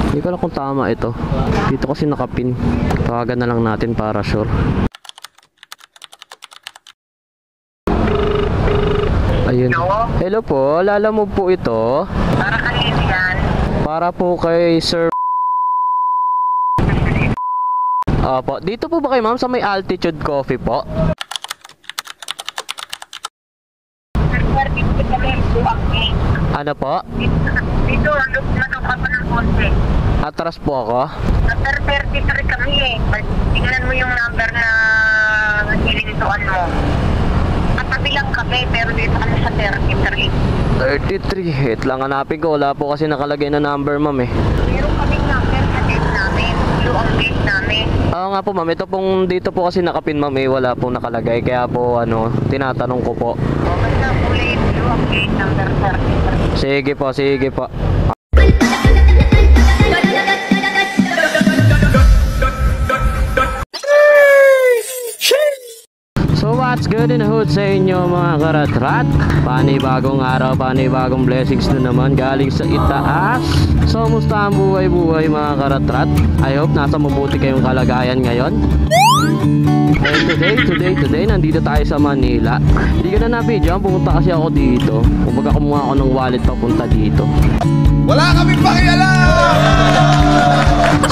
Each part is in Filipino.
Hindi ko alam kung tama ito. Dito kasi nakapin. Tawagan na lang natin para sure. Ayun. Hello po, lala mo po ito? Para kanina yan. Para po kay Sir. Opo, dito po ba kayo ma'am sa may Altitude Coffee po? Ano po? Dito, ano ka pa ng konti. Atras po ako? Number 33 kami eh. Tingnan mo yung number na hilintuan mo. Katabi lang kami, pero dito kami sa 33. 33. Wait lang, hanapin ko. Wala po kasi nakalagay na number ma'am eh. Meron kaming number sa gate namin. Blue ang gate namin. Oo nga po ma'am, ito pong dito po kasi nakapin ma'am eh, wala pong nakalagay. Kaya po ano, tinatanong ko po. O, basta kulay blue ang gate number 33. Sige po, sige po. So what's good in the hood sa inyo mga karatrat? Panibagong araw, panibagong blessings na naman galing sa itaas. So musta ang buhay-buhay mga karatrat? I hope nasa mabuti kayong kalagayan ngayon. And today, nandito tayo sa Manila. Hindi ko na na-video, pumunta kasi ako dito. Kumbaga kumuha ako ng wallet papunta dito. Wala kaming pakialam!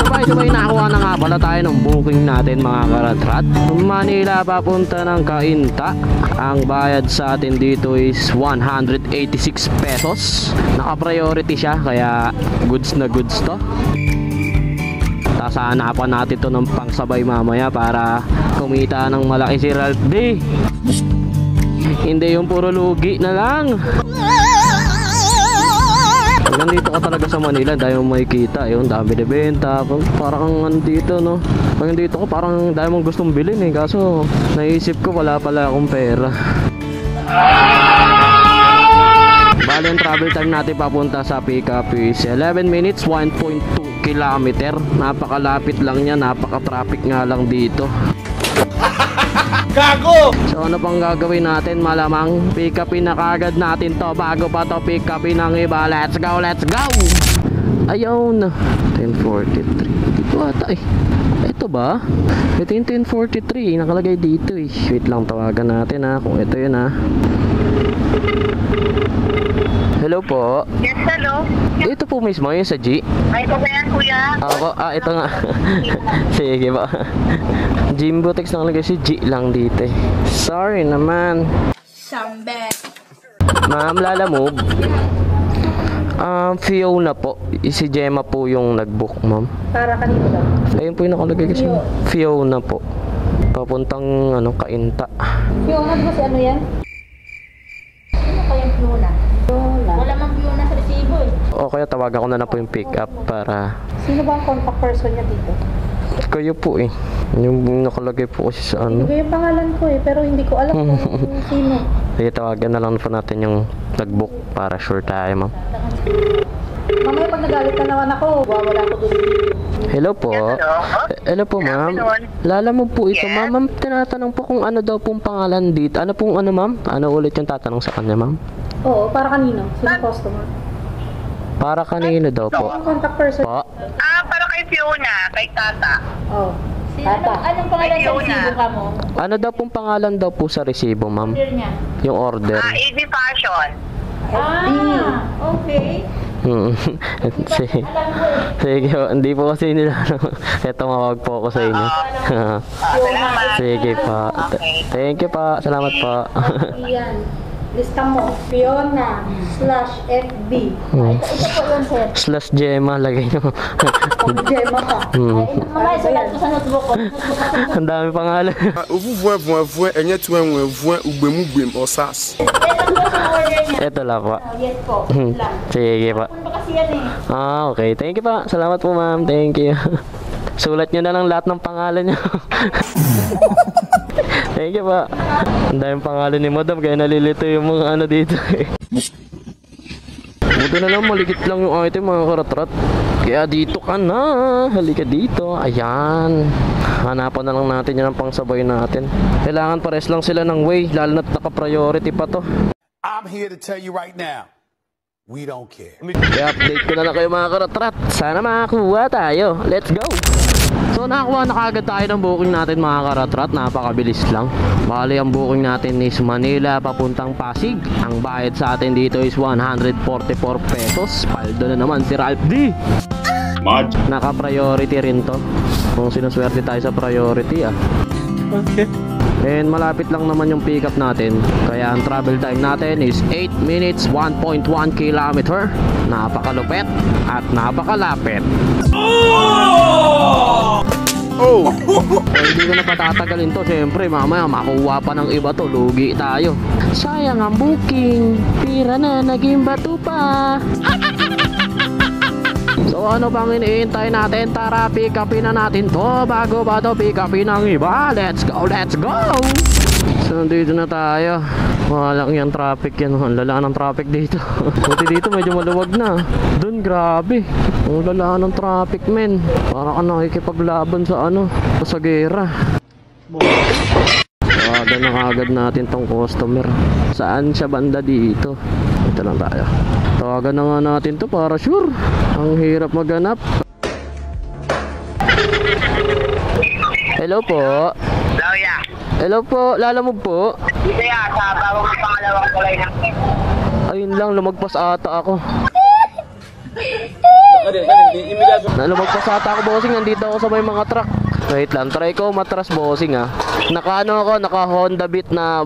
Sabay-sabay nakakuha na nga pala tayo ng booking natin mga karatrat. Manila papunta ng Cainta. Ang bayad sa atin dito is 186 pesos. Naka-priority siya kaya goods na goods to. Tapos hanapan natin to ng pangsabay mamaya para kumita ng malaki si Ralph D. Hindi yung puro lugi na lang. Pag nandito ka talaga sa Manila, dahil mo makikita, yung dami na benta. Parang andito, no? Pag nandito ko, parang dahil mong gustong bilhin eh. Kaso, naisip ko, wala pala akong pera. Bali, ang travel time natin papunta sa pick-up is 11 minutes, 1.2 kilometer. Napakalapit lang niya, napaka-traffic nga lang dito. Gago! So ano pang gagawin natin? Malamang pick-upin na kagad natin to bago pa to pick-upin ng iba. Let's go, let's go! Ayun, 10:43. Dito ata eh. Ito ba? Ito yung 10:43, nakalagay dito eh. Wait lang, tawagan natin ha, kung ito yun ha. Hello po. Yes, hello. Ito po mismo yung sa G. Ay, ito ba yan, kuya? Ako, ito nga. Sige ba. Jimbo text nakalagay si G lang dito eh. Sorry naman. Sambe. Ma'am, Lala Move. Fiona po. Si Gemma po yung nag-book, ma'am. Para kanino daw? Ayun po yung nakalagay kasi. Fiona po. Papuntang ano, Cainta. Fiona, ba si ano yan? Sino kayang Fiona? Wala mang Fiona sa resibo eh. O kaya tawagan ko na lang po yung pick up para... Sino ba ang contact person niya dito? Kayo po eh. Yung nakalagay po kasi sa ano. Hindi ko yung pangalan ko eh, pero hindi ko alam kung sino. Sige, tawagan na lang po natin yung nag-book para sure tayo, ma'am. Mamaya pag nagalit na naman ako, wala ko doon. Hello po. Hello po, ma'am. Lala mo po ito, Yes. ma'am. Ma'am, tinatanong po kung ano daw pong pangalan dito. Ano pong ano, ma'am? Ano ulit yung tatanong sa kanya, ma'am? Oo, para kanino? Sino customer? Para kanino daw po? Ang contact person? Po? Para kay Fiona, kay Tata. Oo. Tata. Anong pangalan sa resibo ka mo? Ano daw pong pangalan daw po sa resibo, ma'am? Order niya. Yung order. AD Fashion. Okay. Sige. Sige po. Hindi po kasi nila. Ito, mawag po ako sa inyo. Salamat. Sige po. Thank you po. Salamat po. Yan. Lista mo, Fiona/FB. Ito po yun, sir. Slash Gemma, lagay nyo. Gemma ka. Mamaya, sulat ko sa notebook ko. Ang dami pangalan. Enye tuwe ugbem osas. Ito po sa order niya. Ito lang po. Yes po. Lang. Sige po. Ano ba kasi yan eh? Okay. Thank you po. Salamat po, ma'am. Thank you. Sulat nyo na lang lahat ng pangalan nyo. Thank you po. Ang daming pangalan ni madam kaya nalilito yung mga ano dito eh. Buto na lang, maligit lang yung item mga karatrat. Kaya dito ka na. Halika dito. Ayan. Hanapan na lang natin yan ang pangsabay natin. Kailangan pares lang sila ng way. Lalo na't naka-priority pa to. I'm here to tell you right now. We don't care. I-update ko na lang kayo mga karatrat. Sana makakuha tayo. Let's go! So nakakuha na kagad tayo ng booking natin mga karatrat. Napakabilis lang. Bali ang booking natin is Manila papuntang Pasig. Ang bayad sa atin dito is 144 pesos. Paldo na naman si Ralph D. Naka-priority rin to. Kung sinuswerte tayo sa priority Okay. And malapit lang naman yung pick up natin. Kaya ang travel time natin is 8 minutes 1.1 kilometer. Napakalupet at napakalapit. Oh! Hindi ko na patatagalin to. Siyempre mamaya makuha pa ng iba to. Lugi tayo. Sayang ang booking. Pira na naging bato pa. So ano bang iniintay natin? Tara pick upin na natin to. Bago ba to pick upin ang iba? Let's go, let's go! So nandito na tayo. Walang yung traffic yan. Ang lala ng traffic dito. Buti dito medyo maluwag na. Doon grabe. Ang lala ng traffic men. Parang nakikipaglaban sa sa gera. Tawagan na agad natin tong customer. Saan siya banda dito? Ito lang tayo. Tawagan na nga natin to para sure. Ang hirap maghanap. Hello po. Lauya. Hello po, lalamog po. Dito yan, sa bawang pangalawang kulay ng Ayun lang, lumagpas ata ako. Lumagpas ata ako bossing, nandito ako sa may mga truck. Wait lang, try ko matras bossing Naka naka Honda Beat na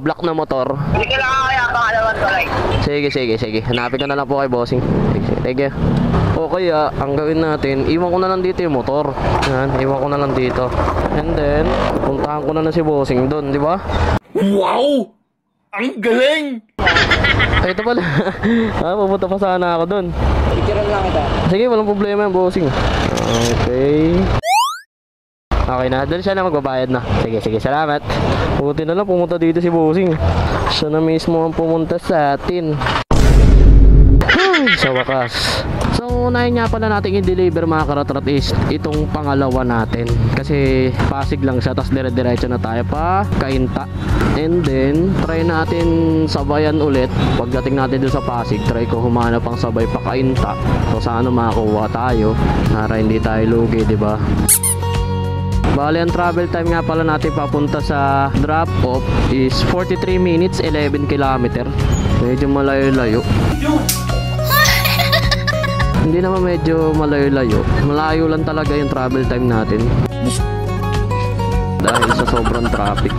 black na motor. Hindi kailangan kaya pangalawang kulay. Sige. Hanapin ko na lang po kay bossing. Sige. Okay ang gawin natin, iwan ko na lang dito yung motor. Yan, iwan ko na lang dito. And then, puntahan ko na lang si bossing doon, di ba? Wow! Ang galing! Ay, ito pala. Pupunta pa sana ako doon. Picturean lang kita. Sige, walang problema yung bossing. Okay. Okay na, doon siya na magbabayad na. Sige, salamat. Buti na lang pumunta dito si bossing. Siya na mismo ang pumunta sa atin. Sa wakas. So unahin nga pala natin i-deliver mga karatrat is itong pangalawa natin. Kasi Pasig lang siya, tapos dire-diretso na tayo pa Cainta. And then try natin sabayan ulit. Pagdating natin dun sa Pasig, try ko humanap ang sabay pa Cainta. So sana makakuha tayo para hindi tayo lugi, diba? Bali ang travel time nga pala natin papunta sa drop off is 43 minutes 11 kilometer. Medyo malayo-layo. Hindi naman medyo malayo-layo. Malayo lang talaga yung travel time natin dahil sa sobrang traffic.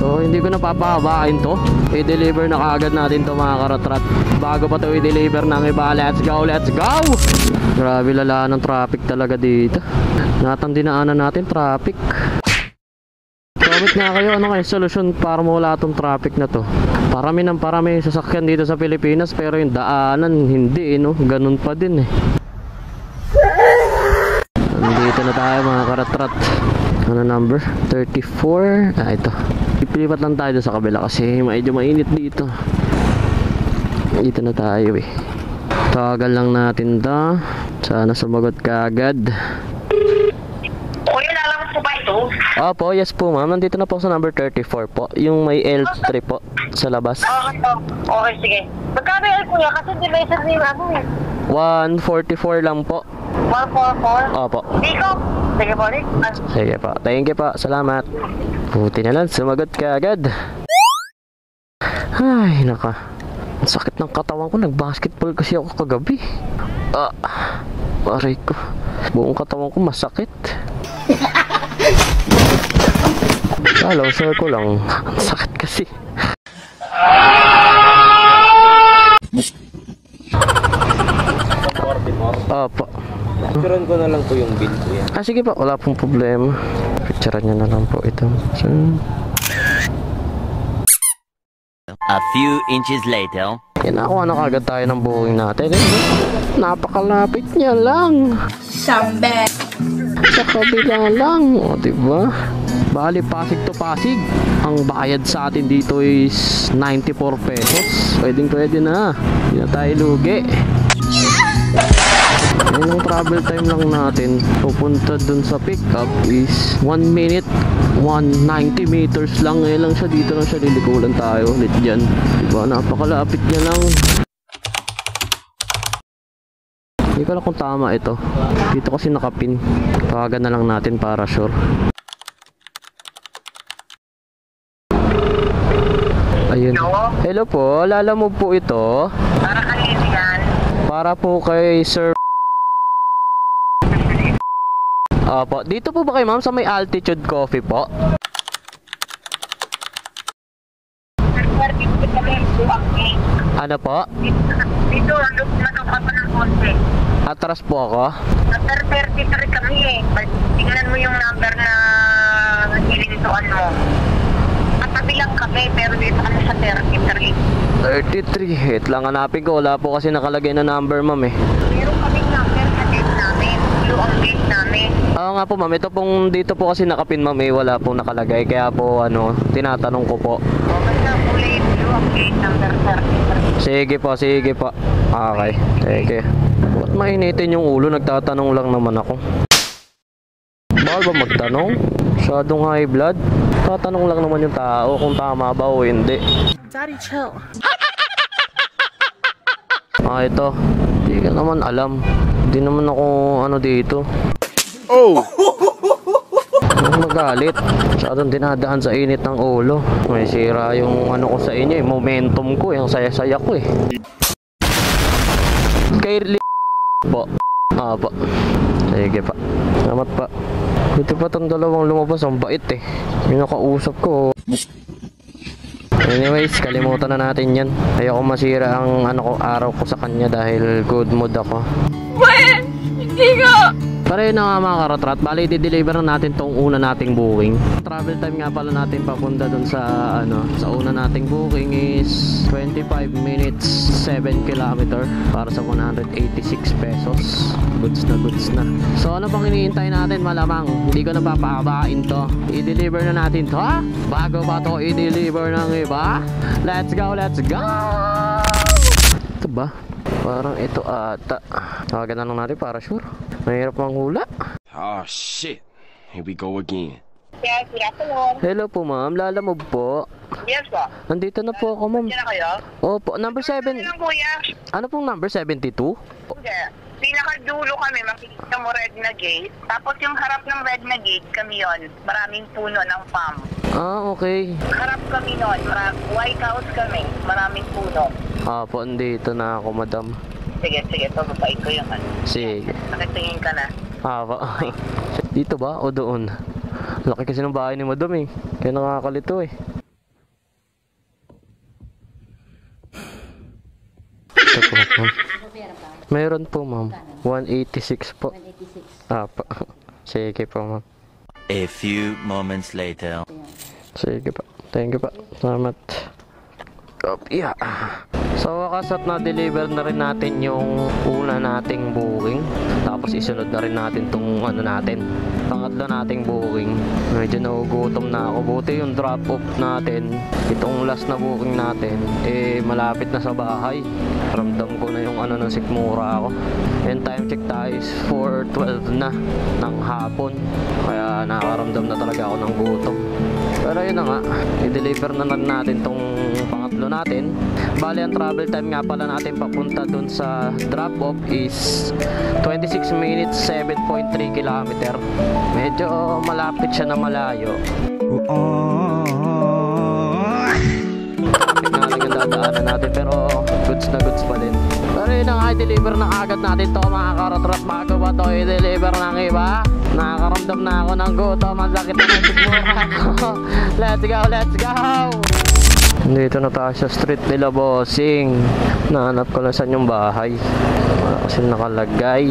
So hindi ko na papahabain to. I-deliver na kaagad natin to mga karatrat. Bago pa to i-deliver ng iba. Let's go! Grabe lala ng traffic talaga dito. Natang dinaanan natin traffic. Comment nga kayo ano kayo solusyon para mawala tong traffic na to. Parami sasakyan dito sa Pilipinas pero yung daanan hindi ganun pa din Nandito na tayo mga karatrat. Ano number? 34. Ito. Ipilipat lang tayo sa kabila kasi medyo mainit dito. Dito na tayo Tawagan lang natin to. Sana sumagot ka agad. Kuya, lalamog po ba ito? Opo, yes po ma'am. Nandito na po sa number 34 po. Yung may L3 po sa labas. Okay, sige. Magkano yan kuya? Kasi di ba isa rin 144 lang po. 144? Opo. Diko? Sige po, Nick. Sige po. Thank you po. Salamat. Buti na lang. Sumagot ka agad. Ay, naka. Ang sakit ng katawan ko. Nag-basketball kasi ako kagabi. Aray ko. Buong katawan ko masakit. Hello, sir ko lang. Ang sakit kasi. Opo. Picturean ko na lang po yung bill ko yan. Sige po, wala pong problema. Picturean nyo na lang po ito. So, a few inches later. yan ako, kagad tayo ng booking natin. Napakalapit niya lang. Sambe. Sa kabila lang. O, diba? Bali, Pasig to Pasig. Ang bayad sa atin dito is 94 pesos. Pwede na. Hindi na tayo lugi. Yan ang travel time lang natin. Pupunta dun sa pickup is 1 minute 190 meters lang. Ngayon lang siya, dito lang siya, lilikulan tayo ulit dyan. Diba, napakalapit niya lang. Hindi ko alam kung tama ito. Dito kasi nakapin. Tawagan na lang natin para sure. Ayun. Hello po, lala mo po ito. Para kanina yan. Para po kay Sir. Opo, dito po ba kayo ma'am sa may Altitude Coffee po? Ano po? Dito, natuka pa ng konti. Atras po ako? Number 33 kami eh. Tingnan mo yung number na hilintuan mo. Katabi lang kami, pero dito kami sa 33. 33. Wait lang, hanapin ko. Wala po kasi nakalagay na number ma'am eh. Meron kaming number sa gate namin. Blue ang gate namin. Oo nga po ma'am, ito pong dito po kasi nakapin ma'am eh. Wala po nakalagay. Kaya po tinatanong ko po. Okay na, kulay blue ang gate number 33. Sige po, sige po. Okay, sige. Ba't mainitin yung ulo? Nagtatanong lang naman ako. Bawal ba magtanong? Masyadong high blood? Tatanong lang naman yung tao kung tama ba o hindi. Daddy, chill. Ito. Hindi ka naman alam. Hindi naman ako dito. Oh! Huwag magalit. Masyadong dinadaan sa init ng ulo. May sira yung ko sa inyo eh. Momentum ko. Yung saya-saya ko eh. Kay po. Po. Sige pa. Salamat pa. Buti pa tong dalawang lumabas. Ang bait eh. Yung nakausap ko. Anyways, kalimutan na natin yan. Ayoko masira ang araw ko sa kanya dahil good mood ako. Hindi ko! Pero yun na nga mga karotrat, bali i-deliver na natin tong una nating booking. Travel time nga pala natin papunta dun sa sa una nating booking is 25 minutes 7 kilometer para sa 186 pesos. Goods na. So ano bang iniintay natin? Malamang hindi ko napapahabain to. I-deliver na natin to ha? Bago pa to i-deliver ng iba? Let's go! Ito ba? Parang ito ata. Tawagan na lang natin para sure. Mahirap manghula. Oh shit. Here we go again. Yes, good afternoon. Hello po ma'am, Lala mo po. Yes po. Nandito na po ako ma'am. Diyan na kayo? Opo, number 7. Ano lang kuya? Ano pong number 72? Hindi. Pinakadulo kami, makikita mo red na gate. Tapos yung harap ng red na gate, kami yon. Maraming puno ng palm. Okay. Harap kami nun, White House kami, maraming puno. Opo, andito na ako madam. Sige, pababait ko yung Sige. Nakitingin ka na. Opo. Dito ba o doon? Laki kasi ng bahay ni madam eh. Kaya nakakalito eh. Ito po ma'am. Meron po ma'am. 186 po. 186. Opo. Sige po ma'am. A few moments later. Sige pa. Thank you pa. Salamat. Copy. So wakas at na-deliver na rin natin yung una nating booking. Tapos isunod na rin natin tong natin. Pangatlo nating booking. Medyo nagugutom na ako. Buti yung drop off natin. Itong last na booking natin. Malapit na sa bahay. Ramdam ko na yung ng sikmura ako. And time check tayo is 4:12 na ng hapon. Kaya nakakaramdam na talaga ako ng gutom. Pero yun na nga, i-deliver na natin tong pangatlo natin. Bali ang travel time nga pala natin papunta dun sa drop-off is 26 minutes 7.3 kilometer. Medyo malapit siya na malayo. Traffic na lang yung dadaanan natin pero goods na goods pa din. Pero yun na nga, i-deliver na agad natin to mga karotrap. Bago ba to i-deliver ng iba? Nakakaramdam na ako ng gutom. Ang sakit na ng sigmura ko. Let's go! Dito na tayo sa street nila bossing. Nahanap ko lang saan yung bahay. Wala kasi nakalagay.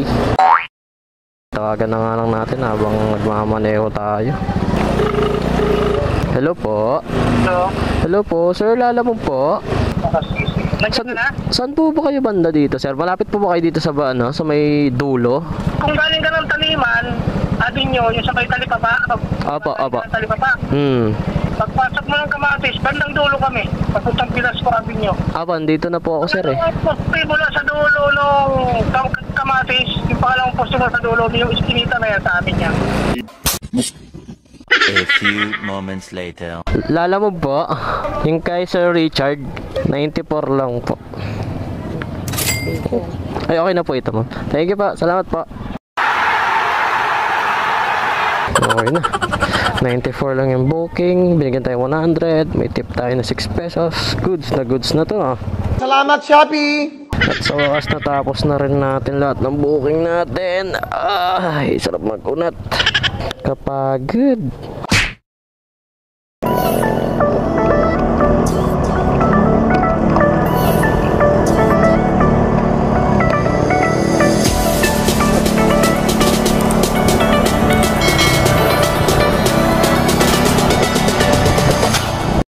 Tawagan na nga lang natin habang nagmamaneho tayo. Hello po. Hello po, sir, Lala mo po. Saan po ba kayo banda dito, sir? Malapit po ba kayo dito sa sa may dulo? Kung galing ka ng Taliman, Avenue, yung sa may Talipapa. Opo. Talipapa. Pagpasok mo ng Kamatis, bandang dulo kami. Papuntang Pilasco Avenue. Dito na po ako, sir eh. Mula sa dulo ng Kamatis, yung pangalawang posto mo sa dulo, yung iskinita na yan sa amin yan. A few moments later. Lala mo po, yung kay Sir Richard, 94 lang po. Ay, okay na po ito, ma'am. Thank you po. Salamat po. Okay na. 94 lang yung booking. Binigyan tayo 100. May tip tayo na 6 pesos. Goods na to. Salamat, Shopee! At sa wakas natapos na rin natin lahat ng booking natin. Ay, sarap mag-unat. Kapagod.